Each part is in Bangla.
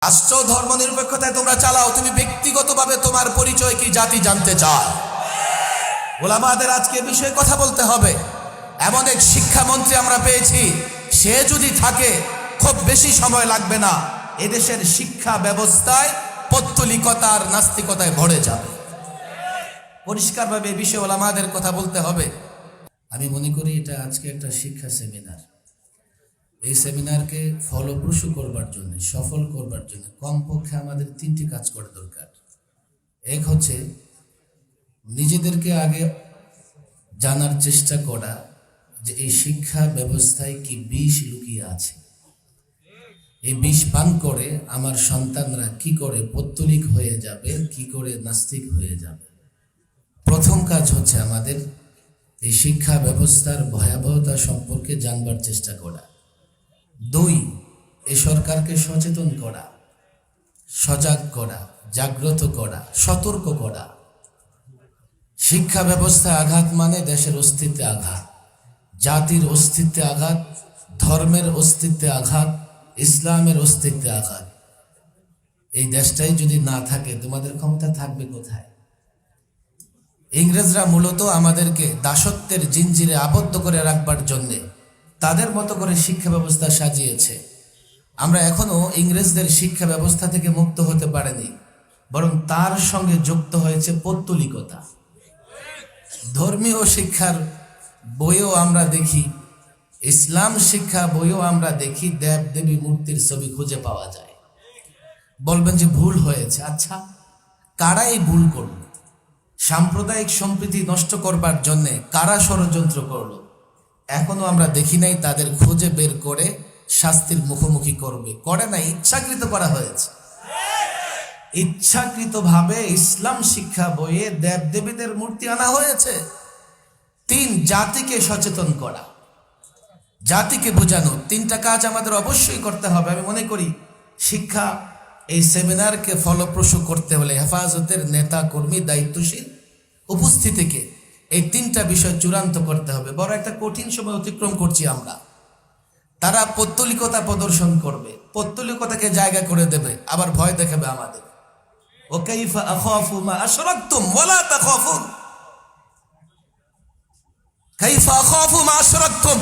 রাষ্ট্র ধর্মনিরপেক্ষতায় তোমরা চালাও, তুমি ব্যক্তিগতভাবে তোমার পরিচয় কি জাতি জানতে চাও? ওলামাদের আজকে বিষয়ে কথা বলতে হবে। এমন এক শিক্ষামন্ত্রী আমরা পেয়েছি, সে যদি থাকে খুব বেশি সময় লাগবে না, এদেশের শিক্ষা ব্যবস্থায় পৌত্তলিকতার নাস্তিকতায় ভরে যাবে। পরিষ্কারভাবে এই বিষয়ে ওলামাদের কথা বলতে হবে। আমি মনে করি এটা আজকে একটা শিক্ষা সেমিনার। এই সেমিনারকে ফলপ্রসূ করবার জন্য, সফল করবার জন্য কমপক্ষে আমাদের তিনটি কাজ করা দরকার। এক হচ্ছে নিজেদেরকে আগে জানার চেষ্টা করা যে এই শিক্ষা ব্যবস্থায় কি বিষ লুকিয়ে আছে। এই বিষ পান করে আমার সন্তানরা কি করে পৌত্তলিক হয়ে যাবে, কি করে নাস্তিক হয়ে যাবে। প্রথম কাজ হচ্ছে আমাদের এই শিক্ষা ব্যবস্থার ভয়াবহতা সম্পর্কে জানবার চেষ্টা করা। দুই, এই সরকারকে সচেতন করা, সজাগ করা, জাগ্রত করা, সতর্ক করা। শিক্ষা ব্যবস্থায় আঘাত মানে দেশের অস্তিত্বে আঘাত, জাতির অস্তিত্বে আঘাত, ধর্মের অস্তিত্বে আঘাত, ইসলামের অস্তিত্বে আঘাত। এই দেশটাই যদি না থাকে তোমাদের ক্ষমতা থাকবে কোথায়? ইংরেজরা মূলত আমাদেরকে দাসত্বের জিঞ্জিরে আবদ্ধ করে রাখবার জন্যে তাদের মতো করে শিক্ষা ব্যবস্থা সাজিয়েছে। আমরা এখনো ইংরেজদের শিক্ষা ব্যবস্থা থেকে মুক্ত হতে পারিনি, বরং তার সঙ্গে যুক্ত হয়েছে পৌত্তলিকতা। ধর্মীয় শিক্ষার বইও আমরা দেখি, ইসলাম শিক্ষা বইও আমরা দেখি, দেব দেবী মূর্তির ছবি খুঁজে পাওয়া যায়। বলবেন যে ভুল হয়েছে। আচ্ছা, কারা এই ভুল করল? সাম্প্রদায়িক সম্প্রীতি নষ্ট করবার জন্যে কারা ষড়যন্ত্র করলো? এখনো আমরা দেখি নাই তাদের খুঁজে বের করে শাস্তির মুখোমুখি করবে। করে না, ইচ্ছাকৃত করা হয়েছে। ইচ্ছাকৃতভাবে ইসলাম শিক্ষা বইয়ে দেবদেবীদের মূর্তি আনা হয়েছে। তিন, জাতিকে সচেতন করা, জাতিকে বোঝানো। তিনটা কাজ আমাদের অবশ্যই করতে হবে। আমি মনে করি শিক্ষা এই সেমিনারকে ফলপ্রসূ করতে হলে হেফাজতের নেতা কর্মী দায়িত্বশীল উপস্থিতিকে এই তিনটা বিষয় চূড়ান্ত করতে হবে। বড় একটা কঠিন সময় অতিক্রম করছি আমরা। তারা পৌত্তলিকতা প্রদর্শন করবে, পৌত্তলিকতাকে জায়গা করে দেবে, আবার ভয় দেখাবে আমাদের। ও কাইফা আখাফু মা আশরাকতুম ওয়ালা তাখাফুন, কাইফা আখাফু মা আশরাকতুম।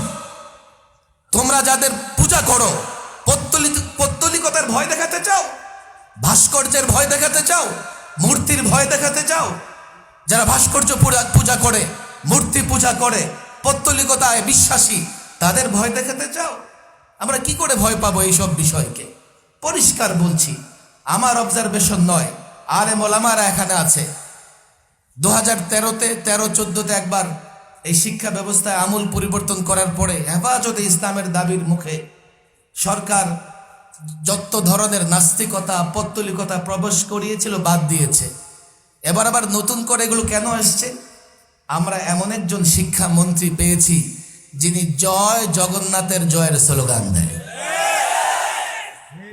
তোমরা যাদের পূজা করো, পৌত্তলিকতার ভয় দেখাতে চাও, ভাস্কর্যের ভয় দেখাতে চাও, মূর্তির ভয় দেখাতে চাও। যারা ভাস্কর্য পূজা করে, মূর্তি পূজা করে, পৌত্তলিকতায় বিশ্বাসী, তাদের ভয় দেখাতে চাও। আমরা কি করে ভয় পাবো এইসব বিষয়কে? পরিষ্কার বলছি, আমার অবজারভেশন নয়, আলেম ওলামারা এখানে আছে। 2013-তে 13-14-তে একবার এই শিক্ষা ব্যবস্থায় আমূল পরিবর্তন করার পরে হেফাজতে ইসলামের দাবির মুখে সরকার যত ধরনের নাস্তিকতা, পৌত্তলিকতা প্রবেশ করিয়েছিল বাদ দিয়েছে। এবার আবার নতুন করে এগুলো কেন আসছে? আমরা এমন একজন শিক্ষামন্ত্রী পেয়েছি যিনি জয় জগন্নাথের জয়ের স্লোগান দেয়।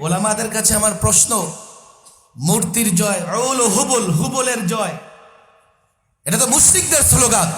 ওলামাদের কাছে আমার প্রশ্ন, মূর্তির জয়, হুবল, হুবলের জয়, এটা তো মুশরিকদের স্লোগান।